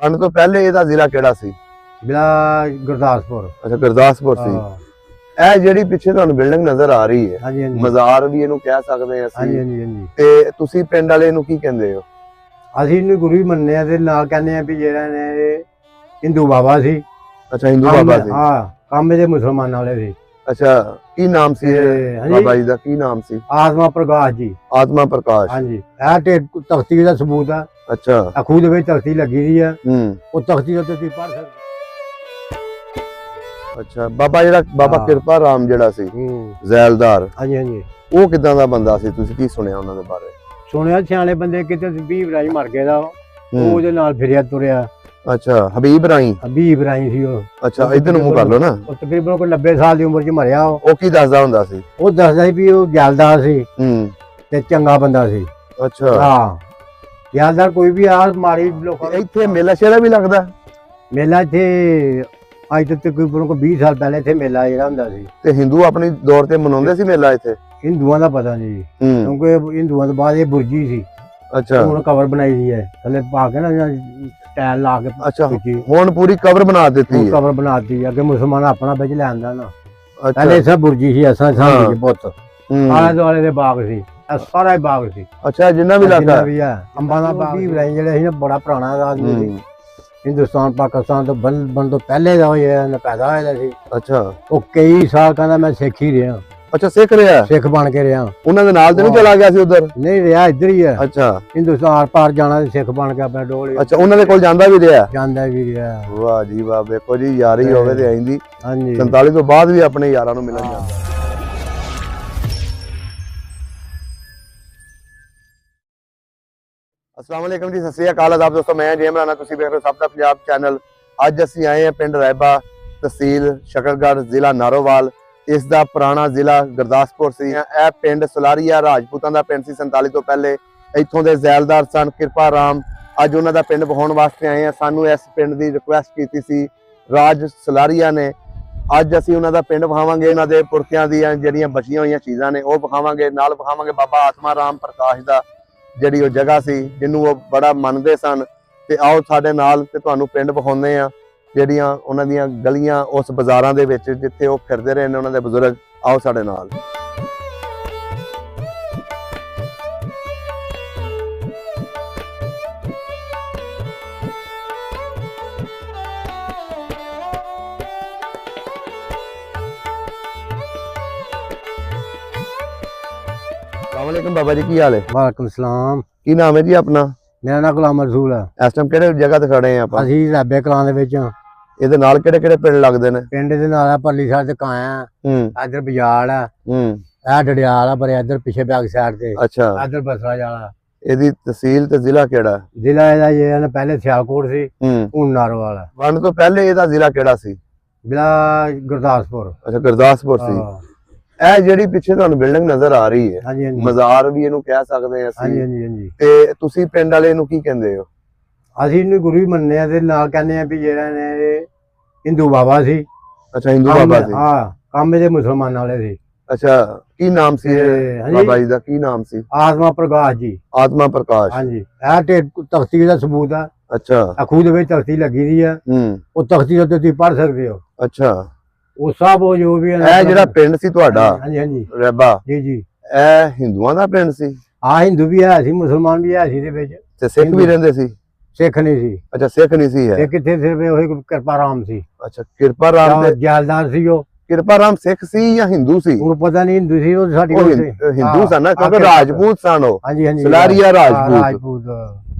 ਵੰਡ ਤੋਂ ਪਹਿਲੇ ਇਹਦਾ ਜ਼ਿਲ੍ਹਾ ਕਿਹੜਾ ਸੀ? ਜ਼ਿਲ੍ਹਾ ਗੁਰਦਾਸਪੁਰ। ਅੱਛਾ, ਗੁਰਦਾਸਪੁਰ ਸੀ। ਇਹ ਜਿਹੜੀ ਪਿੱਛੇ ਤੁਹਾਨੂੰ ਬਿਲਡਿੰਗ ਨਜ਼ਰ ਆ ਰਹੀ ਹੈ, ਹਾਂਜੀ ਹਾਂਜੀ ਮਜ਼ਾਰ ਵੀ ਇਹਨੂੰ ਕਹਿ ਸਕਦੇ ਹਾਂ ਹਾਂਜੀ ਅਸੀਂ, ਹਾਂਜੀ ਹਾਂਜੀ। ਤੇ ਤੁਸੀਂ ਪਿੰਡ ਵਾਲੇ ਨੂੰ ਕੀ ਕਹਿੰਦੇ ਹੋ? ਅਸੀਂ ਇਹਨੂੰ ਗੁਰੂ ਹੀ ਮੰਨਦੇ ਆ ਤੇ ਨਾਲ ਕਹਿੰਦੇ ਆ ਵੀ ਜਿਹੜਾ ਨੇ ਇਹ ਹਿੰਦੂ ਬਾਬਾ ਸੀ। ਅੱਛਾ, ਹਿੰਦੂ ਬਾਬਾ ਸੀ। ਹਾਂ, ਕੰਮ ਇਹਦੇ ਮੁਸਲਮਾਨਾਂ ਵਾਲੇ ਸੀ। ਅੱਛਾ, ਕੀ ਨਾਮ ਸੀ ਹਾਂਜੀ। ਬਾਬਾ ਜੀ ਦਾ? ਕੀ ਨਾਮ ਸੀ? ਆਤਮਾ ਪ੍ਰਕਾਸ਼ ਜੀ। ਆਤਮਾ ਪ੍ਰਕਾਸ਼। ਹਾਂਜੀ, ਇਹ ਤਖਤੀ ਦਾ ਸਬੂਤ ਆ। ਅੱਛਾ, ਖੂਹ ਦੇ ਵਿੱਚ ਤਖਤੀ ਲੱਗੀ ਦੀ ਆ। ਉਹ ਤਖਤੀ ਦੇ ਉੱਤੇ ਤੁਸੀਂ ਪੜ੍ਹ ਸਕਦੇ। ਅੱਛਾ, ਬਾਬਾ ਜਿਹੜਾ ਬਾਬਾ ਕਿਰਪਾ ਰਾਮ ਜਿਹੜਾ ਸੀ ਜ਼ੈਲਦਾਰ, ਹਾਂਜੀ ਹਾਂਜੀ, ਉਹ ਕਿਦਾਂ ਦਾ ਬੰਦਾ ਸੀ? ਤੁਸੀਂ ਕੀ ਸੁਣਿਆ ਉਹਨਾਂ ਦੇ ਬਾਰੇ? ਸੁਣਿਆ ਸਿਆਣੇ ਬੰਦੇ ਕਿਤੇ ਹਬੀਬ ਰਾਈ ਮਰ ਗਿਆ ਦਾ, ਉਹ ਉਹਦੇ ਨਾਲ ਫਿਰਿਆ ਤੁਰਿਆ। ਅੱਛਾ, ਹਬੀਬ ਰਾਈ। ਹਬੀਬ ਰਾਈ ਸੀ ਉਹ। ਅੱਛਾ, ਇਧਰ ਨੂੰ ਮੂੰਹ ਕਰ ਲਓ ਨਾ। ਉਹ ਤਕਰੀਬਨ ਕੋਈ 90 ਸਾਲ ਦੀ ਉਮਰ 'ਚ ਮਰਿਆ। ਉਹ ਕੀ ਦੱਸਦਾ ਹੁੰਦਾ ਸੀ? ਉਹ ਦੱਸਦਾ ਸੀ ਵੀ ਉਹ ਜੈਲਦਾਰ ਸੀ ਤੇ ਚੰਗਾ ਬੰਦਾ ਸੀ। ਅੱਛਾ, ਹਾਂ, ਜੈਲਦਾਰ ਕੋਈ ਵੀ ਆ ਮਾੜੀ ਲੋਕਾਂ ਇੱਥੇ ਮੇਲਾ ਸ਼ੇਰਾ ਵੀ ਲੱਗਦਾ? ਮੇਲਾ ਇੱਥੇ ਅੱਜ ਤੋਂ ਤਕਰੀਬਨ ਕੋਈ 20 ਸਾਲ ਪਹਿਲੇ ਇੱਥੇ ਮੇਲਾ ਜਿਹੜਾ ਹੁੰਦਾ ਸੀ। ਤੇ ਹਿੰਦੂ ਆਪਣੀ ਦੌਰ ਤੇ ਮਨਾਉਂਦੇ ਸੀ ਮੇਲਾ ਇੱਥੇ? ਹਿੰਦੂਆਂ ਦਾ ਪਤਾ ਨਹੀਂ, ਕਿਉਂਕਿ ਹਿੰਦੂਆਂ ਤੋਂ ਬਾਅਦ ਇਹ ਬੁਰਜੀ ਸੀ। ਅੱਛਾ, ਹੁਣ ਕਵਰ ਬਣਾਈ ਦੀ ਹੈ, ਥੱਲੇ ਪਾ ਕੇ ਨਾ ਟਾਇਲ ਲਾ ਕੇ। ਅੱਛਾ, ਹੁਣ ਪੂਰੀ ਕਵਰ ਬਣਾ ਦਿੱਤੀ ਹੈ। ਕਵਰ ਬਣਾਤੀ। ਅੱਗੇ ਮੁਸਲਮਾਨ ਆਪਣਾ ਵਿੱਚ ਲੈਂਦਾ ਨਾ। ਅੱਛਾ, ਪਹਿਲੇ ਸਭ ਬੁਰਜੀ ਸੀ, ਅਸਾਂ ਸਾਹਮਣੇ ਪੁੱਤ ਆਲੇ ਦੁਆਲੇ ਦੇ ਬਾਗ ਸੀ। ਇਹ ਸਾਰਾ ਹੀ ਬਾਗ ਸੀ। ਅੱਛਾ, ਜਿੰਨਾ ਵੀ ਇਲਾਕਾ ਵੀ ਹੈ ਅੰਬਾਂ ਦਾ ਬਾਗ ਵੀ ਜਿਹੜੇ ਸੀ ਨਾ, ਬੜਾ ਪੁਰਾਣਾ ਆਦਮੀ ਸੀ। ਹਿੰਦੁਸਤਾਨ ਪਾਕਿਸਤਾਨ ਤੋਂ ਬਣ ਤੋਂ ਪਹਿਲੇ ਦਾ ਹੋਇਆ ਪੈਦਾ ਹੋਇਆ ਸੀ। ਅੱਛਾ, ਉਹ ਕਈ ਸਾਲ ਕਹਿੰਦਾ ਮੈਂ ਸਿੱਖ ਹੀ ਰਿਹਾ। ਅੱਛਾ, ਸਿੱਖ ਰਿਹਾ? ਸਿੱਖ ਬਣ ਕੇ ਰਿਹਾ। ਉਹਨਾਂ ਦੇ ਨਾਲ ਤੇ ਨਹੀਂ ਚਲਾ ਗਿਆ ਸੀ ਉਧਰ? ਨਹੀਂ ਰਿਹਾ, ਇੱਧਰ ਹੀ ਹੈ। ਅੱਛਾ, ਹਿੰਦੁਸਤਾਨ ਪਾਰ ਜਾਣਾ ਤੇ ਸਿੱਖ ਬਣ ਕੇ ਆਪਣਾ ਡੋਲ। ਅੱਛਾ, ਉਹਨਾਂ ਦੇ ਕੋਲ ਜਾਂਦਾ ਵੀ ਰਿਹਾ? ਜਾਂਦਾ ਵੀ ਰਿਹਾ। ਵਾਹ ਜੀ ਵਾਹ, ਵੇਖੋ ਜੀ, ਯਾਰੀ ਹੋਵੇ ਤੇ ਆਈਂਦੀ। ਹਾਂਜੀ, 47 ਤੋਂ ਬਾਅਦ ਵੀ ਆਪਣੇ ਯਾਰਾਂ ਨੂੰ ਮਿਲਣ ਜਾਂਦਾ। अस्सलाम वालेकुम जी, सत श्री अकाल आदाब दोस्तों, मैं जे इमरान, तुसीं देख रहे हो सबका पंजाब चैनल। अज असीं आए हैं पिंड रैबा, तहसील शकरगढ़, जिला नारोवाल। इस दा पुराना जिला गुरदासपुर सी। यह पिंड सलारिया राजपूतां दा पिंड सी 47 तो पहले। इत्थों दे ज़ैलदार सन किरपा राम। अज उन्हां दा पिंड विखाउण वास्ते आए हैं। सानू इस पिंड दी रिक्वेस्ट कीती सी राज सलारिया ने। अज असीं उन्हां दा पिंड विखावांगे, उन्हां दे पुरखियां दीयां जिहड़ियां बचियां होईयां चीज़ां ने ओह विखावांगे। नाल विखावांगे बाबा आत्मा राम प्रकाश दा ਜਿਹੜੀ ਉਹ ਜਗ੍ਹਾ ਸੀ ਜਿਹਨੂੰ ਉਹ ਬੜਾ ਮੰਨਦੇ ਸਨ। ਤੇ ਆਓ ਸਾਡੇ ਨਾਲ ਤੇ ਤੁਹਾਨੂੰ ਪਿੰਡ ਵਿਖਾਉਂਦੇ ਆ, ਜਿਹੜੀਆਂ ਉਹਨਾਂ ਦੀਆਂ ਗਲੀਆਂ, ਉਸ ਬਾਜ਼ਾਰਾਂ ਦੇ ਵਿੱਚ ਜਿੱਥੇ ਉਹ ਫਿਰਦੇ ਰਹੇ ਨੇ ਉਹਨਾਂ ਦੇ ਬਜ਼ੁਰਗ। ਆਓ ਸਾਡੇ ਨਾਲ। अस्सलामुअलैकुम बाबा जी, की हाल है? वालेकुम सलाम। की नाम है जी अपना? मेरा नाम गुलाम रसूल है। इस टाइम किहड़े जगह ते खड़े हैं ਆਪਾਂ? ਅਸੀਂ ਰੈਬੇ ਕਲਾਂ ਦੇ ਵਿੱਚ। ਇਹਦੇ ਨਾਲ ਕਿਹੜੇ ਪਿੰਡ ਲੱਗਦੇ ਨੇ? ਪਿੰਡ ਦੇ ਨਾਲ ਆ ਪਰਲੀ ਸਾਈਡ ਤੇ ਕਾਇਆ, ਇੱਧਰ ਬਜਾਲ ਆ, ਇਹ ਡੜਿਆਲ ਆ, ਪਰ ਇੱਧਰ ਪਿੱਛੇ ਬੈਕ ਸਾਈਡ ਤੇ ਅੱਛਾ, ਇੱਧਰ ਬਸਰਾ ਜਾਲਾ। ਇਹਦੀ ਤਹਿਸੀਲ ਤੇ ਜ਼ਿਲ੍ਹਾ ਕਿਹੜਾ? ਜ਼ਿਲ੍ਹਾ ਇਹਦਾ ਇਹ ਪਹਿਲੇ ਸਿਆਲਕੋਟ ਸੀ, ਹੁਣ ਨਾਰੋਵਾਲ ਆ। ਵੰਡ ਤੋਂ ਪਹਿਲੇ ਇਹਦਾ ਜ਼ਿਲ੍ਹਾ ਕਿਹੜਾ ਸੀ? ਜ਼ਿਲ੍ਹਾ ਗੁਰਦਾਸਪੁਰ। ਅੱਛਾ, ਗੁਰਦਾਸਪੁਰ ਸੀ। ਇਹ ਜਿਹੜੀ ਪਿੱਛੇ ਤੁਹਾਨੂੰ ਬਿਲਡਿੰਗ ਨਜ਼ਰ ਆ ਰਹੀ ਹੈ, ਹਾਂਜੀ ਹਾਂਜੀ, ਮਜ਼ਾਰ ਵੀ ਇਹਨੂੰ ਕਹਿ ਸਕਦੇ ਹਾਂ ਹਾਂਜੀ ਅਸੀਂ, ਹਾਂਜੀ ਹਾਂਜੀ। ਤੇ ਤੁਸੀਂ ਪਿੰਡ ਵਾਲੇ ਨੂੰ ਕੀ ਕਹਿੰਦੇ ਹੋ? ਅਸੀਂ ਇਹਨੂੰ ਗੁਰੂ ਹੀ ਮੰਨਦੇ ਆ ਤੇ ਨਾਲ ਕਹਿੰਦੇ ਆ ਵੀ ਜਿਹੜਾ ਨੇ ਇਹ ਹਿੰਦੂ ਬਾਬਾ ਸੀ। ਅੱਛਾ, ਹਿੰਦੂ ਬਾਬਾ ਸੀ। ਹਾਂ, ਕੰਮ ਇਹਦੇ ਮੁਸਲਮਾਨਾਂ ਵਾਲੇ ਸੀ। ਅੱਛਾ, ਕੀ ਨਾਮ ਸੀ ਬਾਬਾ ਜੀ ਦਾ? ਕੀ ਨਾਮ ਸੀ? ਆਤਮਾ ਪ੍ਰਕਾਸ਼ ਜੀ। ਆਤਮਾ ਪ੍ਰਕਾਸ਼। ਹਾਂਜੀ, ਇਹ ਤਖਤੀ ਦਾ ਸਬੂਤ ਆ। ਅੱਛਾ, ਖੂਹ ਦੇ ਵਿੱਚ ਤਖਤੀ ਲੱਗੀ ਦੀ ਆ। ਉਹ ਤਖਤੀ ਦੇ ਉੱਤੇ ਤੁਸੀਂ ਪੜ੍ਹ ਸਕਦੇ ਹੋ। ਅੱਛਾ, ਉਹ ਸਭ ਉਹ ਜੋ ਵੀ ਇਹ ਜਿਹੜਾ ਪਿੰਡ ਸੀ ਤੁਹਾਡਾ ਹਾਂਜੀ ਹਾਂਜੀ ਰੈਬਾ, ਜੀ ਜੀ, ਇਹ ਹਿੰਦੂਆਂ ਦਾ ਪਿੰਡ ਸੀ? ਹਾਂ, ਹਿੰਦੂ ਵੀ ਹੈ ਸੀ, ਮੁਸਲਮਾਨ ਵੀ ਹੈ ਸੀ ਦੇ ਵਿੱਚ, ਤੇ ਸਿੱਖ ਵੀ ਰਹਿੰਦੇ ਸੀ? ਸਿੱਖ ਨਹੀਂ ਸੀ। ਅੱਛਾ, ਸਿੱਖ ਨਹੀਂ ਸੀ। ਇਹ ਕਿੱਥੇ ਸਿਰਫ ਉਹੀ ਕਿਰਪਾ ਰਾਮ ਸੀ। ਅੱਛਾ, ਕਿਰਪਾ ਰਾਮ ਦੇ ਜੈਲਦਾਰ ਸੀ ਉਹ। ਕਿਰਪਾ ਰਾਮ ਸਿੱਖ ਸੀ ਜਾਂ ਹਿੰਦੂ ਸੀ? ਉਹਨੂੰ ਪਤਾ ਨਹੀਂ, ਹਿੰਦੂ ਸੀ ਉਹ ਸਾਡੀ ਹਿੰਦੂ ਸਨ ਨਾ, ਕਿਉਂਕਿ ਰਾਜਪੂਤ ਸਨ ਉਹ। ਹਾਂਜੀ ਹਾਂਜੀ, ਸਲਾਰੀਆ ਰਾਜਪੂਤ।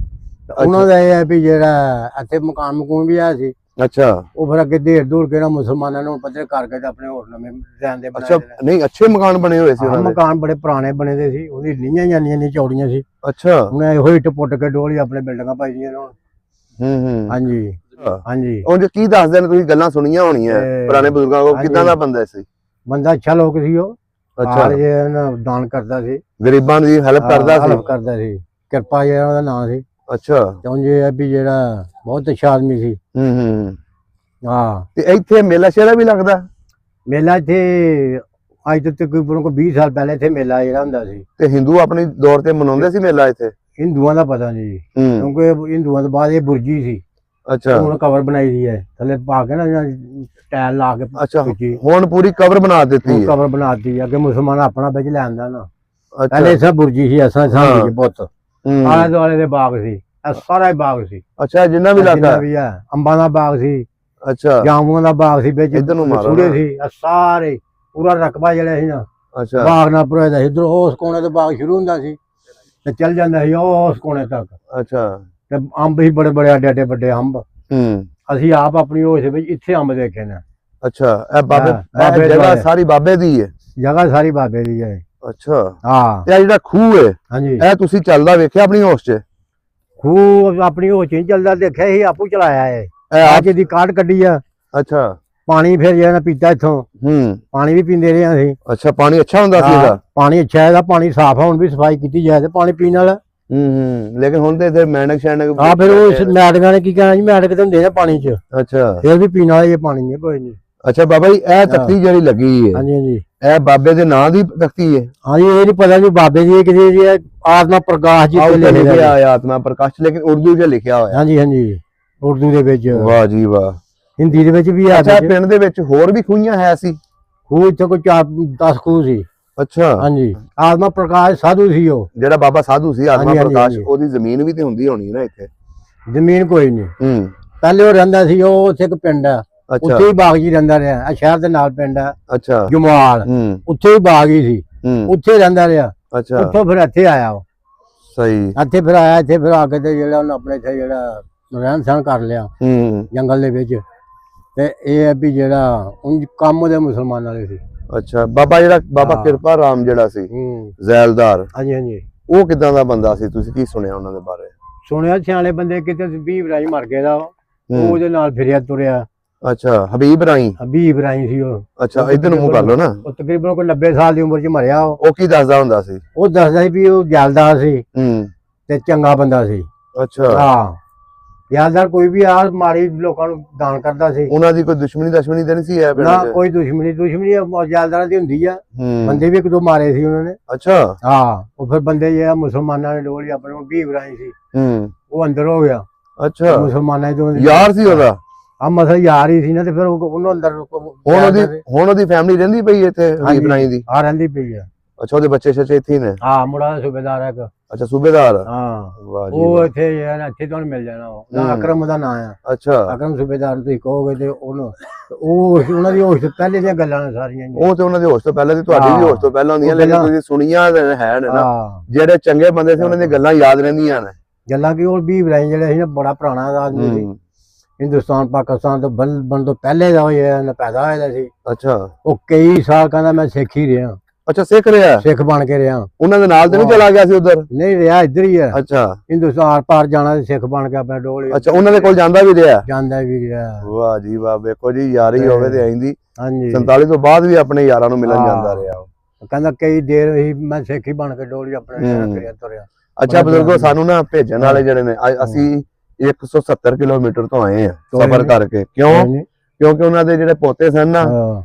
ਉਹਨਾਂ ਦਾ ਇਹ ਹੈ ਵੀ ਜਿਹੜਾ ਇੱਥੇ ਮਕਾਨ ਮਕੂਨ ਵੀ ਆ ਸੀ। ਅੱਛਾ, ਉਹ ਫਿਰ ਅੱਗੇ ਢੇਰ ਢੂਰ ਕੇ ਨਾ ਮੁਸਲਮਾਨਾਂ ਨੂੰ ਪੱਧਰ ਕਰਕੇ ਤੇ ਆਪਣੇ ਹੋਰ ਨਵੇਂ ਡਿਜ਼ਾਈਨ ਦੇ ਅੱਛਾ, ਨਹੀਂ ਅੱਛੇ ਮਕਾਨ ਬਣੇ ਹੋਏ ਸੀ ਉਹਨਾਂ ਦੇ? ਮਕਾਨ ਬੜੇ ਪੁਰਾਣੇ ਬਣੇ ਦੇ ਸੀ, ਉਹਦੀ ਨੀਆਂ ਜਾਂਦੀਆਂ ਨਹੀਂ ਚੌੜੀਆਂ ਸੀ। ਅੱਛਾ, ਉਹਨੇ ਇਹੋ ਇੱਟ ਪੁੱਟ ਕੇ ਡੋਲੀ ਆਪਣੇ ਬਿਲਡਿੰਗਾਂ ਪਾਈ ਦੀਆਂ ਨੇ। ਹਾਂਜੀ ਹਾਂਜੀ। ਉਹ ਕੀ ਦੱਸਦੇ ਨੇ, ਤੁਸੀਂ ਗੱਲਾਂ ਸੁਣੀਆਂ ਹੋਣੀਆਂ ਪੁਰਾਣੇ ਬਜ਼ੁਰਗਾਂ ਕੋਲ, ਕਿਦਾਂ ਦਾ ਬੰਦਾ ਸੀ? ਬੰਦਾ ਅੱਛਾ ਲੋਕ ਸੀ ਉਹ। ਅੱਛਾ, ਦਾਨ ਕਰਦਾ ਸੀ, ਗਰੀਬਾਂ ਦੀ ਹੈਲਪ ਕਰਦਾ ਸੀ। ਹੈਲਪ ਕਰਦਾ ਸੀ। ਕਿਰਪਾ ਜਿਹੜਾ ਉਹਦਾ ਨਾਮ ਸੀ। ਅੱਛਾ, ਕਿਉਂਕਿ ਇਹ ਵੀ ਜਿਹੜਾ ਬਹੁਤ ਅੱਛਾ ਆਦਮੀ ਸੀ। ਹਾਂ, ਤੇ ਇੱਥੇ ਮੇਲਾ ਸ਼ੇਰਾ ਵੀ ਲੱਗਦਾ? ਮੇਲਾ ਇੱਥੇ ਅੱਜ ਤੋਂ ਤਕਰੀਬਨ ਕੋਈ 20 ਸਾਲ ਪਹਿਲੇ ਇੱਥੇ ਮੇਲਾ ਜਿਹੜਾ ਹੁੰਦਾ ਸੀ। ਤੇ ਹਿੰਦੂ ਆਪਣੀ ਦੌਰ ਤੇ ਮਨਾਉਂਦੇ ਸੀ ਮੇਲਾ ਇੱਥੇ? ਹਿੰਦੂਆਂ ਦਾ ਪਤਾ ਨਹੀਂ, ਕਿਉਂਕਿ ਹਿੰਦੂਆਂ ਤੋਂ ਬਾਅਦ ਇਹ ਬੁਰਜੀ ਸੀ। ਅੱਛਾ ਹੁਣ ਕਵਰ ਬਣਾਈ ਦੀ ਹੈ ਥੱਲੇ ਪਾ ਕੇ ਨਾ ਟਾਇਲ ਲਾ ਕੇ ਅੱਛਾ ਉੱਚੀ ਹੁਣ ਪੂਰੀ ਕਵਰ ਬਣਾ ਦਿੱਤੀ ਹੈ ਕਵਰ ਬਣਾਤੀ ਹੈ। ਅੱਗੇ ਮੁਸਲਮਾਨ ਆਪਣਾ ਵਿੱਚ ਲੈਂਦਾ ਨਾ ਅੱਛਾ ਪਹਿਲੇ ਸਭ ਬੁਰਜੀ ਸੀ ਅਸਾਂ ਸਾਂਝੀ ਬਹੁਤ ਹੂੰ। ਆਲੇ ਦੁਆਲੇ ਦੇ ਬਾਗ ਸੀ ਇਹ ਸਾਰਾ ਹੀ ਬਾਗ ਸੀ ਅੱਛਾ ਜਿੰਨਾ ਵੀ ਜਿੰਨਾ ਇਲਾਕਾ ਵੀ ਹੈ ਅੰਬਾਂ ਦਾ ਬਾਗ ਸੀ ਅੱਛਾ ਜਾਮੂਆਂ ਦਾ ਬਾਗ ਸੀ ਵਿੱਚ ਇੱਧਰ ਨੂੰ ਮਾਰੋ ਸੂੜੇ ਨਾ। ਸੀ ਇਹ ਸਾਰੇ ਪੂਰਾ ਰਕਬਾ ਜਿਹੜਾ ਸੀ ਨਾ ਅੱਛਾ ਬਾਗ ਨਾਲ ਭਰਿਆ ਦਾ ਇਧਰ ਉਸ ਕੋਨੇ ਤੋਂ ਬਾਗ ਸ਼ੁਰੂ ਹੁੰਦਾ ਸੀ ਤੇ ਚੱਲ ਜਾਂਦਾ ਸੀ ਉਹ ਉਸ ਕੋਨੇ ਤੱਕ ਅੱਛਾ ਤੇ ਅੰਬ ਹੀ ਬੜੇ ਬੜੇ ਆਡੇ ਆਡੇ ਵੱਡੇ ਅੰਬ ਹੂੰ ਅਸੀਂ ਆਪ ਆਪਣੀ ਹੋਸ਼ ਵਿੱਚ ਇੱਥੇ ਅੰਬ ਦੇਖੇ ਨੇ ਅੱਛਾ ਇਹ ਬਾਬੇ ਹਾਂ, ਬਾਬੇ ਇਹ ਜਗ੍ਹਾ ਦੁਆਲੇ। ਸਾਰੀ ਬਾਬੇ ਦੀ ਹੈ ਜਗ੍ਹਾ ਸਾਰੀ ਬਾਬੇ ਦੀ ਹੈ ਅੱਛਾ ਹਾਂ ਤੇ ਇਹ ਜਿਹੜਾ ਖੂਹ ਹੈ ਹਾਂਜੀ ਇਹ ਤੁਸੀਂ ਚੱਲਦਾ ਵੇਖਿਆ ਆਪਣੀ ਹੋਸ਼ 'ਚ ਖੂਹ ਆਪਣੀ ਹੋਸ਼ ਚ ਨਹੀਂ ਚੱਲਦਾ ਦੇਖਿਆ ਸੀ ਆਪੂ ਚਲਾਇਆ ਹੈ ਇਹ ਆਪ ਅੱਜ ਦੀ ਕਾਢ ਕੱਢੀ ਆ ਅੱਛਾ ਪਾਣੀ ਫਿਰ ਜਿਹੜਾ ਪੀਤਾ ਇੱਥੋਂ ਹੂੰ ਪਾਣੀ ਵੀ ਪੀਂਦੇ ਰਹੇ ਅਸੀਂ ਅੱਛਾ ਪਾਣੀ ਅੱਛਾ ਹੁੰਦਾ ਸੀ ਇਹਦਾ ਪਾਣੀ ਅੱਛਾ ਇਹਦਾ ਪਾਣੀ ਸਾਫ਼ ਆ ਹੁਣ ਵੀ ਸਫਾਈ ਕੀਤੀ ਜਾਏ ਤੇ ਪਾਣੀ ਪੀਣ ਵਾਲਾ ਲੇਕਿਨ ਹੁਣ ਤੇ ਇੱਥੇ ਮੈਂਡਕ ਸ਼ੈਂਡਕ ਹਾਂ ਫਿਰ ਉਹ ਮੈਡਕਾਂ ਨੇ ਕੀ ਕਹਿਣਾ ਜੀ ਮੈਡਕ ਤੇ ਹੁੰਦੇ ਨੇ ਪਾਣੀ ਚ ਅੱਛਾ ਫਿਰ ਵੀ ਪੀਣ ਵਾਲਾ ਇਹ ਪਾਣੀ ਨਹੀਂ ਕੋਈ ਨਹੀਂ ਅੱਛਾ ਬਾਬਾ ਜੀ ਇਹ ਤਖਤੀ ਜਿਹੜੀ ਲੱਗੀ ਹੈ ਹਾਂਜੀ ਹਾਂਜੀ ਇਹ ਬਾਬੇ ਦੇ ਨਾਂ ਦੀ ਤਖਤੀ ਹੈ ਹਾਂਜੀ ਇਹ ਨਹੀਂ ਪਤਾ ਜੀ ਬਾਬੇ ਦੀ ਕਿਸੇ ਦੀ ਹੈ, ਆਤਮਾ ਪ੍ਰਕਾਸ਼ ਜੀ ਆਹ ਤੇ ਉੱਤੇ ਲਿਖਿਆ ਲਿਖਿਆ ਹੋਇਆ ਆਤਮਾ ਪ੍ਰਕਾਸ਼ ਲੇਕਿਨ ਉਰਦੂ 'ਚ ਲਿਖਿਆ ਹੋਇਆ ਹਾਂਜੀ ਹਾਂਜੀ ਉਰਦੂ ਦੇ ਵਿੱਚ ਵਾਹ ਜੀ ਵਾਹ ਹਿੰਦੀ ਦੇ ਵਿੱਚ ਵੀ ਆ ਅੱਛਾ ਪਿੰਡ ਦੇ ਵਿੱਚ ਹੋਰ ਵੀ ਖੂਹੀਆਂ ਹੈ ਸੀ ਖੂਹ ਇੱਥੇ ਕੋਈ 4-10 ਖੂਹ ਸੀ ਅੱਛਾ ਹਾਂਜੀ ਆਤਮਾ ਪ੍ਰਕਾਸ਼ ਸਾਧੂ ਸੀ ਉਹ ਜਿਹੜਾ ਬਾਬਾ ਸਾਧੂ ਸੀ ਆਤਮਾ ਹਾਂਜੀ, ਹਾਂਜੀ, ਪ੍ਰਕਾਸ਼ ਹਾਂਜੀ। ਉਹਦੀ ਜ਼ਮੀਨ ਵੀ ਤੇ ਹੁੰਦੀ ਹੋਣੀ ਹੈ ਨਾ ਇੱਥੇ ਜ਼ਮੀਨ ਕੋਈ ਨਹੀਂ ਹੂੰ ਪਹਿਲੇ ਉਹ ਰਹਿੰਦਾ ਸੀ ਉਹ ਉੱਥੇ ਇੱਕ ਪਿੰਡ ਆ ਅੱਛਾ ਉੱਥੇ ਹੀ ਬਾਗ ਜੀ ਰਹਿੰਦਾ ਰਿਹਾ ਆ ਸ਼ਹਿਰ ਦੇ ਨਾਲ ਪਿੰਡ ਆ ਅੱਛਾ ਜਮਾਲ ਹੂੰ ਉੱਥੇ ਹੀ ਬਾਗ ਹੀ ਸੀ ਹੂੰ ਉੱਥੇ ਰਹਿੰਦਾ ਰਿਹਾ ਅੱਛਾ ਉੱਥੋਂ ਫਿਰ ਇੱਥੇ ਆਇਆ ਉਹ ਸਹੀ ਇੱਥੇ ਫਿਰ ਆਇਆ ਇੱਥੇ ਫਿਰ ਆ ਕੇ ਤੇ ਜਿਹੜਾ ਉਹਨੇ ਆਪਣੇ ਇੱਥੇ ਜਿਹੜਾ ਰਹਿਣ ਸਹਿਣ ਕਰ ਲਿਆ ਹੂੰ ਜੰਗਲ ਦੇ ਵਿੱਚ ਤੇ ਇਹ ਹੈ ਵੀ ਜਿਹੜਾ ਉਂਝ ਕੰਮ ਉਹਦੇ ਮੁਸਲਮਾਨਾਂ ਦੇ ਸੀ ਅੱਛਾ ਬਾਬਾ ਜਿਹੜਾ ਬਾਬਾ ਹਾਂ। ਕਿਰਪਾ ਰਾਮ ਜਿਹੜਾ ਸੀ ਹੂੰ ਜ਼ੈਲਦਾਰ ਹਾਂਜੀ ਹਾਂਜੀ ਉਹ ਕਿਦਾਂ ਦਾ ਬੰਦਾ ਸੀ ਤੁਸੀਂ ਕੀ ਸੁਣਿਆ ਉਹਨਾਂ ਦੇ ਬਾਰੇ ਸੁਣਿਆ ਸਿਆਣੇ ਬੰਦੇ ਕਿਤੇ 20 ਇਬਰਾਹਿਮ ਮਰ ਗਿਆ ਦਾ ਉਹ ਉਹਦੇ ਨਾਲ ਫਿਰਿਆ ਤੁਰਿਆ ਅੱਛਾ ਹਬੀਬ ਰਾਈ 20 ਇਬਰਾਹਿਮ ਸੀ ਉਹ ਅੱਛਾ ਇਧਰ ਨੂੰ ਮੂੰਹ ਕਰ ਲਓ ਨਾ ਉਹ ਤਕਰੀਬਨ ਕੋਈ 90 ਸਾਲ ਦੀ ਉਮਰ 'ਚ ਮਰਿਆ ਉਹ ਕੀ ਦੱਸਦਾ ਹੁੰਦਾ ਸੀ ਉਹ ਦੱਸਦਾ ਸੀ ਵੀ ਉਹ ਜਲਦਾਰ ਸੀ ਹੂੰ ਤੇ ਚੰਗਾ ਬੰਦਾ ਸੀ ਅੱਛਾ ਹਾਂ ਯਾਦਦਾਰ ਕੋਈ ਵੀ ਆ ਮਾੜੀ ਲੋਕਾਂ ਨੂੰ ਦਾਨ ਕਰਦਾ ਸੀ ਉਹਨਾਂ ਦੀ ਕੋਈ ਦੁਸ਼ਮਣੀ ਤੇ ਨਹੀਂ ਸੀ ਇਹ ਪਿੰਡ ਨਾ 'ਚ ਕੋਈ ਦੁਸ਼ਮਣੀ ਯਾਦਦਾਰਾਂ ਦੀ ਹੁੰਦੀ ਆ ਹੂੰ ਬੰਦੇ ਵੀ ਇੱਕ ਦੋ ਮਾਰੇ ਸੀ ਉਹਨਾਂ ਨੇ ਅੱਛਾ ਹਾਂ ਉਹ ਫਿਰ ਬੰਦੇ ਜੇ ਮੁਸਲਮਾਨਾਂ ਨੇ ਡੋਲੀ ਆਪਣੇ ਨੂੰ 20 ਇਬਰਾਹਿਮ ਸੀ ਹੂੰ ਉਹ ਅੰਦਰ ਹੋ ਗਿਆ ਅੱਛਾ ਮੁਸਲਮਾਨਾਂ ਤੋਂ ਯਾਰ ਸੀ ਉਹਦਾ ਆ ਮਸਲ ਯਾਰ ਹੀ ਸੀ ਨਾ ਤੇ ਫਿਰ ਉਹਨੂੰ ਅੰਦਰ ਹੁਣ ਉਹਦੀ ਫੈਮਿਲੀ ਰਹਿੰਦੀ ਪਈ ਇੱਥੇ ਹਬੀਬ ਰਾਈ ਦੀ ਆ ਰਹਿੰਦੀ ਪਈ ਆ ਅੱਛਾ ਉਹਦੇ ਬੱਚੇ ਛੱਚੇ ਇੱਥੇ ਹੀ ਨੇ ਹਾਂ ਮੁੰਡਾ ਸੂਬੇਦਾਰ ਹੈ ਇੱਕ ਅੱਛਾ ਸੂਬੇਦਾਰ ਹਾਂ ਵਾਹ ਜੀ ਉਹ ਵਾਹ। ਇੱਥੇ ਯਾਰ ਇੱਥੇ ਤੁਹਾਨੂੰ ਮਿਲ ਜਾਣਾ ਉਹ ਨਾ ਹੂੰ। ਅਕਰਮ ਦਾ ਨਾਂ ਆ ਅੱਛਾ ਅਕਰਮ ਸੂਬੇਦਾਰ ਤੁਸੀਂ ਕਹੋਗੇ ਤੇ ਉਹਨੂੰ ਉਹ ਉਹਨਾਂ ਦੀ ਹੋਸ਼ ਤੋਂ ਪਹਿਲੇ ਦੀਆਂ ਗੱਲਾਂ ਨੇ ਸਾਰੀਆਂ ਜੀ। ਉਹ ਤੇ ਉਹਨਾਂ ਦੀ ਹੋਸ਼ ਤੋਂ ਪਹਿਲਾਂ ਦੀ ਤੁਹਾਡੀ ਵੀ ਹਾਂ। ਹੋਸ਼ ਤੋਂ ਪਹਿਲਾਂ ਹੁੰਦੀਆਂ ਉਹ ਲੇਕਿਨ ਗੱਲਾਂ- ਤੁਸੀਂ ਸੁਣੀਆਂ ਤਾਂ ਹੈ ਨਾ ਹਾਂ ਜਿਹੜੇ ਚੰਗੇ ਬੰਦੇ ਸੀ ਉਹਨਾਂ ਦੀਆਂ ਗੱਲਾਂ ਯਾਦ ਰਹਿੰਦੀਆਂ ਨੇ ਗੱਲਾਂ ਕੀ ਉਹ 20 ਇਬਰਾਹਿਮ ਜਿਹੜੇ ਸੀ ਨਾ ਬੜਾ ਪੁਰਾਣਾ ਆਦਮੀ ਸੀ ਹੂੰ। ਹਿੰਦੁਸਤਾਨ ਪਾਕਿਸਤਾਨ ਤੋਂ ਬਣ ਤੋਂ ਪਹਿਲੇ ਦਾ ਹੋਇਆ ਨਾ ਪੈਦਾ ਹੋਇਆ ਸੀ ਅੱਛਾ ਉਹ ਕਈ ਸਾਲ ਕਹਿੰਦਾ ਮੈਂ ਸਿੱਖ ਹੀ ਰਿਹਾ ਅੱਛਾ ਸਿੱਖ ਰਿਹਾ ਸਿੱਖ ਬਣ ਕੇ ਰਿਹਾ ਉਹਨਾਂ ਦੇ ਨਾਲ ਤੇ ਨਹੀਂ ਹਾਂ। ਚਲਾ ਗਿਆ ਸੀ ਉਧਰ ਨਹੀਂ ਰਿਹਾ ਇੱਧਰ ਹੀ ਹੈ ਅੱਛਾ ਹਿੰਦੁਸਤਾਨ ਪਾਰ ਜਾਣਾ ਤੇ ਸਿੱਖ ਬਣ ਕੇ ਆਪਣੇ ਡੋਲੇ ਅੱਛਾ ਉਹਨਾਂ ਦੇ ਕੋਲ ਜਾਂਦਾ ਵੀ ਰਿਹਾ ਜਾਂਦਾ ਵੀ ਰਿਹਾ ਵਾਹ ਜੀ ਵਾਹ ਵੇਖੋ ਜੀ ਯਾਰੀ ਹੋਵੇ ਤੇ ਆਈਂਦੀ ਹਾਂਜੀ 47 ਤੋਂ ਬਾਅਦ ਵੀ ਆਪਣੇ ਯਾਰਾਂ ਨੂੰ ਮਿਲਣ ਹਾਂ। ਜਾਂਦਾ ਰਿਹਾ ਉਹ। ਕਹਿੰਦਾ ਕਈ ਦੇਰ ਹੀ ਮੈਂ ਸਿੱਖ ਹੀ ਬਣ ਕੇ ਡੋਲੀ ਆਪਣੇ ਹੂੰ। ਕਰਿਆ ਤੁਰਿਆ ਅੱਛਾ ਬਜ਼ੁਰਗੋ ਸਾਨੂੰ ਨਾ ਭੇਜਣ ਵਾਲੇ ਜਿਹੜੇ ਨੇ ਅਸੀਂ 170 ਕਿਲੋਮੀਟਰ ਤੋਂ ਆਏ ਆ ਕੋਈ ਸਫ਼ਰ ਨੀ। ਕਰਕੇ ਕਿਉਂ ਨਹੀਂ, ਕਿਉਂਕਿ ਉਹਨਾਂ ਦੇ ਜਿਹੜੇ ਪੋਤੇ ਸਨ ਨਾ ਹਾਂ,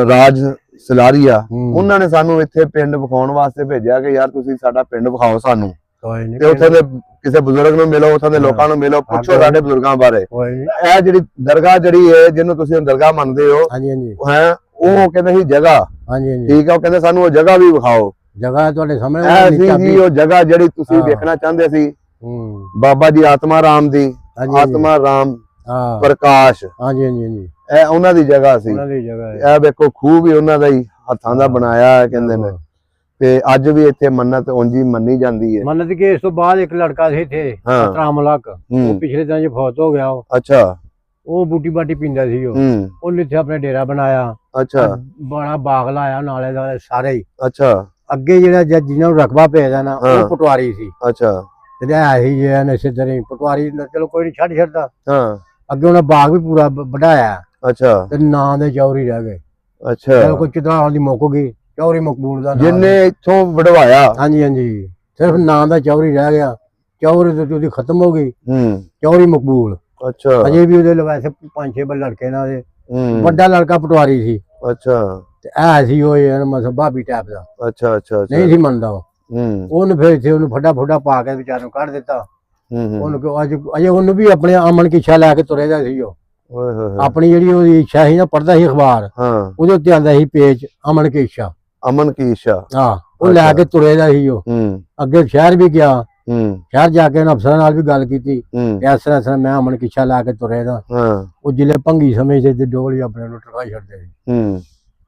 ਰਾਜ ਸਲਾਰੀਆ ਹੂੰ, ਉਹਨਾਂ ਨੇ ਸਾਨੂੰ ਇੱਥੇ ਪਿੰਡ ਵਿਖਾਉਣ ਵਾਸਤੇ ਭੇਜਿਆ ਕਿ ਯਾਰ ਤੁਸੀਂ ਸਾਡਾ ਪਿੰਡ ਵਿਖਾਓ ਸਾਨੂੰ ਕੋਈ ਨਹੀਂ ਤੇ ਉੱਥੇ ਦੇ ਕਿਸੇ ਬਜ਼ੁਰਗ ਨੂੰ ਮਿਲੋ ਉੱਥੇ ਦੇ ਲੋਕਾਂ ਨੂੰ ਮਿਲੋ ਪੁੱਛੋ ਕੋਈ ਸਾਡੇ ਬਜ਼ੁਰਗਾਂ ਬਾਰੇ ਕੋਈ ਨਹੀਂ ਇਹ ਜਿਹੜੀ ਦਰਗਾਹ ਜਿਹੜੀ ਹੈ ਜਿਹਨੂੰ ਤੁਸੀਂ ਦਰਗਾਹ ਮੰਨਦੇ ਹੋ ਹਾਂਜੀ ਹਾਂਜੀ ਹੈ ਉਹ ਕਹਿੰਦੇ ਸੀ ਜਗ੍ਹਾ ਹਾਂਜੀ ਹਾਂਜੀ ਠੀਕ ਹੈ ਉਹ ਕਹਿੰਦੇ ਸਾਨੂੰ ਉਹ ਜਗ੍ਹਾ ਵੀ ਵਿਖਾਓ ਜਗ੍ਹਾ ਤੁਹਾਡੇ ਸਾਹਮਣੇ ਇਹ ਨੀਚਾ ਸੀ ਜੀ ਉਹ ਜਗ੍ਹਾ ਜਿਹੜੀ ਤੁਸੀਂ ਹਾਂ। ਵੇਖਣਾ ਚਾਹੁੰਦੇ ਸੀ ਹੂੰ ਬਾਬਾ ਜੀ ਆਤਮਾ ਰਾਮ ਦੀ ਹਾਂਜੀ ਹਾਂਜੀ, ਆਤਮਾ ਰਾਮ ਹਾਂ ਪ੍ਰਕਾਸ਼ ਹਾਂਜੀ ਹਾਂਜੀ ਹਾਂਜੀ ਇਹ ਉਹਨਾਂ ਦੀ ਜਗ੍ਹਾ ਸੀ ਉਹਨਾਂ ਦੀ ਜਗ੍ਹਾ ਹੈ ਇਹ ਵੇਖੋ ਖੂਹ ਵੀ ਉਹਨਾਂ ਦਾ ਹੀ ਹੱਥਾਂ ਦਾ ਬਣਾਇਆ ਹੈ ਕਹਿੰਦੇ ਨੇ ਹਾਂ। ਤੇ ਅੱਜ ਵੀ ਇੱਥੇ ਮੰਨਤ ਉਂਝੀ ਮੰਨੀ ਜਾਂਦੀ ਹੈ ਮੰਨਤ ਕਿ ਇਸ ਤੋਂ ਬਾਅਦ ਇੱਕ ਲੜਕਾ ਸੀ ਇੱਥੇ ਹਾਂ। ਅਤਰਾਮਲਕ ਉਹ ਹੂੰ ਪਿਛਲੇ ਦਿਨਾਂ 'ਚ ਫੌਤ ਹੋ ਗਿਆ ਅੱਛਾ ਉਹ ਬੂਟੀ ਬਾਟੀ ਪੀਂਦਾ ਸੀ ਉਹ ਹੂੰ ਉਹਨੇ ਇੱਥੇ ਆਪਣੇ ਡੇਰਾ ਬਣਾਇਆ ਅੱਛਾ ਬੜਾ ਬਾਗ ਲਾਇਆ ਨਾਲੇ ਦਾ ਸਾਰੇ ਹੀ ਅੱਛਾ ਅੱਗੇ ਜਿਹੜਾ ਜਿਹਨਾਂ ਨੂੰ ਰਕਬਾ ਭੇਜਦਾ ਨਾ ਹਾਂ। ਉਹ ਪਟਵਾਰੀ ਸੀ ਅੱਛਾ ਤੇ ਹੈ ਹੀ ਜੇ ਨਸ਼ੇ ਤੇਰੇ ਪਟਵਾਰੀ ਚਲੋ ਕੋਈ ਨਹੀਂ ਛੱਡ ਛੱਡਦਾ ਹਾਂ ਅੱਗੇ ਉਹਨਾਂ ਬਾਗ ਵੀ ਪੂਰਾ ਵਧਾਇਆ ਅੱਛਾ ਤੇ ਨਾਂ ਦੇ ਚੌਰੀ ਰਹਿ ਗਏ ਅੱਛਾ ਚਲੋ ਕੋਈ ਚਿਤਰਾਉਣ ਦੀ ਮੁੱਕ ਗਈ ਚੌਰੀ ਮਕਬੂਲ ਦਾ ਨਾਂ ਜਿੰਨੇ ਇੱਥੋਂ ਵਡਵਾਇਆ ਹਾਂਜੀ ਹਾਂਜੀ ਸਿਰਫ ਨਾਂ ਦਾ ਚੌਰੀ ਰਹਿ ਗਿਆ ਚੌਰੀ ਤੇ ਉਹਦੀ ਖਤਮ ਹੋ ਗਈ ਹੂੰ ਚੌਰੀ ਮਕਬੂਲ ਅੱਛਾ ਅਜੇ ਵੀ ਉਹਦੇ ਵੈਸੇ 5-6 ਲੜਕੇ ਨਾਲ ਉਹਦੇ ਹੂੰ ਵੱਡਾ ਲੜਕਾ ਪਟਵਾਰੀ ਸੀ ਅੱਛਾ ਤੇ ਐ ਸੀ ਉਹ ਯਾਰ ਮਤਲਬ ਭਾਬੀ ਟੈਪ ਦਾ ਅੱਛਾ ਅੱਛਾ ਅੱਛਾ ਨਹੀਂ ਸੀ ਮੰਨਦਾ ਉਹ ਹੂੰ ਉਹਨੂੰ ਫਿਰ ਇੱਥੇ ਉਹਨੂੰ ਫੱਡਾ ਫੁੱਡਾ ਪਾ ਕੇ ਵਿਚਾਰ ਨੂੰ ਕੱਢ ਦਿੱਤਾ ਉਹਨੂੰ ਕਿਉਂ ਅਜੇ ਉਹਨੂੰ ਵੀ ਆਪਣੇ ਅਮਨ ਕੀ ਇੱਛਾ ਲੈ ਕੇ ਤੁਰੇਦਾ ਸੀ ਉਹ। ਓਏ ਹੋਏ ਹੋਏ। ਆਪਣੀ ਜਿਹੜੀ ਉਹਦੀ ਇੱਛਾ ਸੀ ਨਾ, ਪੜਦਾ ਸੀ ਅਖਬਾਰ, ਹਾਂ ਉਹਦੇ ਉੱਤੇ ਆਂਦਾ ਸੀ ਪੇਜ ਅਮਨ ਕੀ ਇੱਛਾ। ਅਮਨ ਕੀ ਇੱਛਾ। ਹਾਂ, ਉਹ ਲੈ ਕੇ ਤੁਰੇਦਾ ਸੀ ਉਹ। ਅੱਗੇ ਸ਼ਹਿਰ ਵੀ ਗਿਆ, ਸ਼ਹਿਰ ਜਾ ਕੇ ਅਫਸਰਾਂ ਨਾਲ ਵੀ ਗੱਲ ਕੀਤੀ, ਇਸ ਤਰ੍ਹਾਂ ਮੈਂ ਅਮਨ ਕੀ ਇੱਛਾ ਲੈ ਕੇ ਤੁਰੇਦਾ। ਉਹ ਜਿਲੇ ਭੰਗੀ ਸਮੇਂ ਤੇ ਡੋਲ ਆਪਣੇ ਨੂੰ ਟਰਕਾ ਛੱਡਦੇ ਸੀ।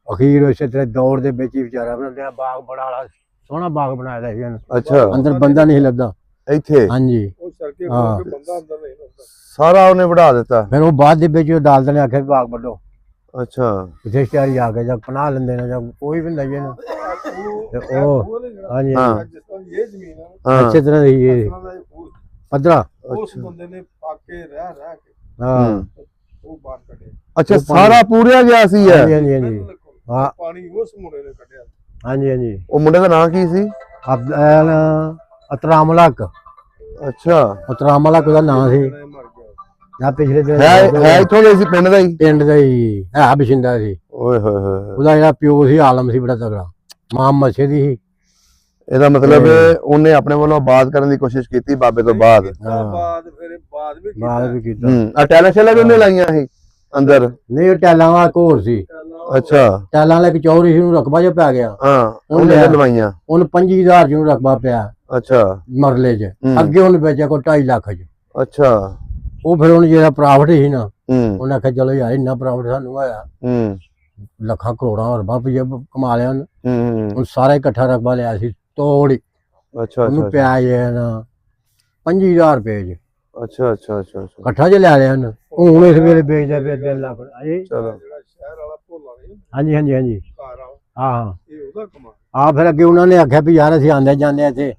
ਅਖੀਰ ਇਸੇ ਤਰ੍ਹਾਂ ਦੌੜ ਦੇ ਵਿੱਚ ਹੀ ਵਿਚਾਰਾ ਬਣਾਇਆ। ਬਾਗ ਬੜਾ ਸੋਹਣਾ ਬਾਗ ਬਣਾਇਆ ਦਾ ਸੀ ਇਹਨੇ। ਅੱਛਾ, ਅੰਦਰ ਬੰਦਾ ਨਹੀਂ ਲੱਗਾ ਇੱਥੇ। ਹਾਂਜੀ, ਸਾਰਾ ਉਹਨੇ ਵਧਾ ਦਿੱਤਾ। ਫਿਰ ਉਹ ਬਾਅਦ ਦੇ ਵਿੱਚ ਅਦਾਲਤ ਨੇ ਆਖਿਆ ਬਾਗ ਵੱਢੋ। ਅੱਛਾ, ਕਿਸੇ ਸ਼ਹਿਰ ਜਾ ਕੇ ਜਾਂ ਪਨਾਹ ਲੈਂਦੇ ਨੇ ਜਾਂ ਕੋਈ ਵੀ ਲਈਏ ਨਾ ਉਹ। ਹਾਂਜੀ, ਅੱਛੇ ਤਰ੍ਹਾਂ ਦੀ ਇਹ ਪੱਧਰਾ ਉਸ ਬੰਦੇ ਨੇ ਪਾਕੇ ਰਹਿ ਕੇ ਹਾਂ ਉਹ ਬਾਹਰ ਕੱਢਿਆ। ਅੱਛਾ, ਸਾਰਾ ਪੂਰਿਆ ਗਿਆ ਸੀ। ਹਾਂਜੀ ਹਾਂਜੀ ਹਾਂਜੀ ਹਾਂ, ਪਾਣੀ ਉਸ ਮੁੰਡੇ ਨੇ ਕੱਢਿਆ। ਹਾਂਜੀ ਹਾਂਜੀ। ਉਹ ਮੁੰਡੇ ਦਾ ਨਾਂ ਕੀ ਸੀ? ਅਤਰਾਮਲਕ। ਅੱਛਾ, ਅਤਰਾਮਲਕ ਉਹਦਾ ਨਾਂ ਸੀ। ਮਰ ਗਿਆ। ਆ ਪਿਛਲੇ ਦਿਨ ਹੈ ਇੱਥੋਂ ਦੇ ਸੀ, ਪਿੰਡ ਦਾ ਹੀ। ਪਿੰਡ ਦਾ ਹੀ ਹੈ, ਬਸ਼ਿੰਦਾ ਸੀ। ਓਏ ਹੋਏ ਹੋਏ। ਉਹਦਾ ਜਿਹੜਾ ਪਿਓ ਸੀ ਆਲਮ ਸੀ ਬੜਾ ਤਗੜਾ, ਮਾਂ ਮੱਛੇ ਦੀ ਸੀ। ਇਹਦਾ ਮਤਲਬ ਉਹਨੇ ਆਪਣੇ ਵੱਲੋਂ ਆਬਾਦ ਕਰਨ ਦੀ ਕੋਸ਼ਿਸ਼ ਕੀਤੀ ਬਾਬੇ ਤੋਂ ਬਾਅਦ। ਬਾਅਦ ਵੀ ਕੀਤਾ। ਆ ਟੈਲਾਂ ਸ਼ੈਲਾਂ ਵੀ ਉਹਨੇ ਲਾਈਆਂ ਸੀ ਅੰਦਰ। ਨਹੀਂ, ਉਹ ਟੈਲਾਂ ਵਾਲਾ ਘੋਰ ਸੀ। ਅੱਛਾ, ਟੈਲਾਂ ਵਾਲੇ ਇੱਕ ਚੌਰੀ ਸੀ, ਉਹਨੂੰ ਰਕਬਾ ਜਿਹਾ ਪੈ ਗਿਆ। ਹਾਂ, ਉਹਨੇ ਲਵਾਈਆਂ। ਉਹਨੂੰ 25,000 ਚ ਉਹਨੂੰ ਰਕਬਾ ਪਿਆ। ਅੱਛਾ, ਮਰਲੇ ਚ। ਅੱਗੇ ਉਹਨੇ ਵੇਚਿਆ ਕੋਈ 2.5 ਲੱਖ ਚ। ਅੱਛਾ। ਉਹ ਫਿਰ ਉਹਨੂੰ ਜਿਹੜਾ ਪ੍ਰਾਫਿਟ ਸੀ ਨਾ, ਉਹਨੇ ਆਖਿਆ ਚਲੋ ਯਾਰ ਇੰਨਾ ਪ੍ਰਾਫਿਟ ਸਾਨੂੰ ਹੋਇਆ, ਲੱਖਾਂ ਕਰੋੜਾਂ ਅਰਬਾਂ ਰੁਪਏ ਕਮਾ ਲਿਆ ਉਹਨੇ। ਹੁਣ ਸਾਰਾ ਇਕੱਠਾ ਰਕਬਾ ਲਿਆ ਸੀ ਤੋੜ। ਅੱਛਾ, ਉਹਨੂੰ ਪਿਆ ਜੇ ਨਾ 25,000 ਰੁਪਏ ਚ। ਅੱਛਾ ਅੱਛਾ ਅੱਛਾ ਇਕੱਠਾ ਚ ਲੈ ਲਿਆ ਉਹਨੇ। ਹੁਣ ਇਸ ਵੇਲੇ ਵੇਚਦਾ ਪਿਆ 3 ਲੱਖ। ਚਲੋ, ਸ਼ਹਿਰ ਵਾਲਾ ਭੋਲਾ ਨਹੀਂ ਹਾਂਜੀ ਹਾਂਜੀ ਹਾਂਜੀ ਘਰ ਵਾਲਾ, ਹਾਂ ਇਹ ਉਹਦਾ ਕਮਾ। ਆ ਫਿਰ ਅੱਗੇ ਉਹਨਾਂ ਨੇ ਆਖਿਆ ਵੀ ਯਾਰ ਅਸੀਂ ਆਂਦੇ ਜਾਂਦੇ ਇੱਥੇ।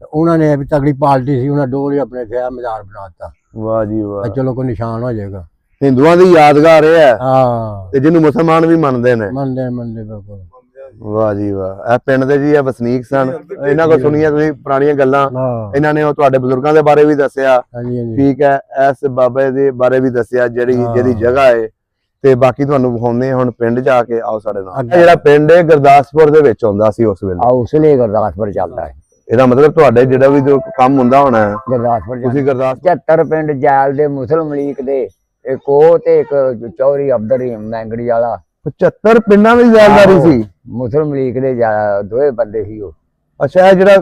ਉਹਨਾਂ ਨੇ ਵੀ ਤਗੜੀ ਪਾਰਟੀ ਸੀ, ਉਹਨਾਂ ਡੋਲ ਹੀ ਆਪਣੇ ਤੇ ਮਜ਼ਾਰ ਬਣਾ ਦਿੱਤਾ। ਵਾਹ ਜੀ ਵਾਹ। ਚਲੋ ਕੋਈ ਨਿਸ਼ਾਨ ਹੋ ਜਾਏਗਾ। ਹਿੰਦੂਆਂ ਦੀ ਯਾਦਗਾਰ ਇਹ ਹੈ ਹਾਂ, ਤੇ ਜਿਹਨੂੰ ਮੁਸਲਮਾਨ ਵੀ ਮੰਨਦੇ ਨੇ। ਮੰਨਦੇ ਬਿਲਕੁਲ। ਵਾਹ ਜੀ ਵਾਹ। ਇਹ ਪਿੰਡ ਦੇ ਜੀ ਇਹ ਵਸਨੀਕ ਸਨ। ਇਹਨਾਂ ਕੋਲ ਸੁਣੀਆਂ ਤੁਸੀਂ ਪੁਰਾਣੀਆਂ ਗੱਲਾਂ। ਇਹਨਾਂ ਨੇ ਉਹ ਤੁਹਾਡੇ ਬਜ਼ੁਰਗਾਂ ਦੇ ਬਾਰੇ ਵੀ ਦੱਸਿਆ। ਹਾਂਜੀ ਹਾਂਜੀ ਠੀਕ ਹੈ, ਇਸ ਬਾਬੇ ਦੇ ਬਾਰੇ ਵੀ ਦੱਸਿਆ ਜਿਹੜੀ ਜਗ੍ਹਾ ਹੈ। ਤੇ ਬਾਕੀ ਤੁਹਾਨੂੰ ਵਿਖਾਉਂਦੇ ਹਾਂ ਹੁਣ ਪਿੰਡ ਜਾ ਕੇ। ਆਓ ਸਾਡੇ ਨਾਲ। ਜਿਹੜਾ ਪਿੰਡ ਹੈ ਗੁਰਦਾਸਪੁਰ ਦੇ ਵਿੱਚ ਆਉਂਦਾ ਸੀ ਉਸ ਵੇਲੇ। ਉਸ ਲਈ ਗੁਰਦਾਸਪੁਰ ਚੱਲਦਾ ਹੈ। ਇਹਦਾ ਮਤਲਬ ਤੁਹਾਡੇ ਜਿਹੜਾ ਵੀ ਕੰਮ ਹੁੰਦਾ ਹੋਣਾ ਹੈ ਗੁਰਦਾਸਪੁਰ ਤੁਸੀਂ ਗੁਰਦਾਸਪੁਰ 75 ਪਿੰਡ ਜੈਲ ਦੇ ਮੁਸਲਮ ਲੀਗ ਦੇ, ਇੱਕ ਉਹ ਤੇ ਇੱਕ ਚੌਧਰੀ ਅਬਦਰ ਰਹੀਮ ਮੈਂਗੜੀ ਵਾਲਾ। 75 ਪਿੰਡਾਂ ਦੀ ਜ਼ਿੰਮੇਵਾਰੀ ਸੀ ਮੁਸਲਮ ਲੀਗ ਦੇ ਦੋਵੇਂ ਬੰਦੇ ਸੀ ਉਹ। ਅੱਛਾ, ਇਹ ਜਿਹੜਾ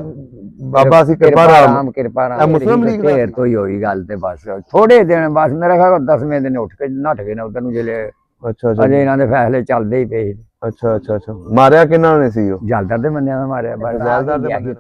ਬਾਬਾ ਸੀ ਕਿਰਪਾ ਰਾਮ ਮੁਸਲਮ ਲੀਗ ਢੇਰ ਤੋਂ ਹੀ ਹੋਈ ਗੱਲ। ਤੇ ਬਸ ਥੋੜੇ ਦਿਨ, ਬਸ ਮੇਰਾ ਖਿਆਲ 10ਵੇਂ ਦਿਨ ਉੱਠ ਕੇ ਨੱਠ ਗਏ ਨਾ ਉਧਰ ਨੂੰ। ਜਿਹੜੇ ਅੱਛਾ ਅੱਛਾ ਅਜੇ ਇਹਨਾਂ ਦੇ ਫੈਸਲੇ ਚੱਲਦੇ ਹੀ ਪਏ। ਅੱਛਾ ਅੱਛਾ ਅੱਛਾ। ਮਾਰਿਆ ਕਿਹਨਾਂ ਨੇ ਸੀ ਉਹ? ਜਲਦਰ ਦੇ ਬੰਦਿਆਂ ਨੇ ਮਾਰਿਆ। ਜਲਦਰ ਦੇ ਬੰਦਿਆਂ ਨੇ।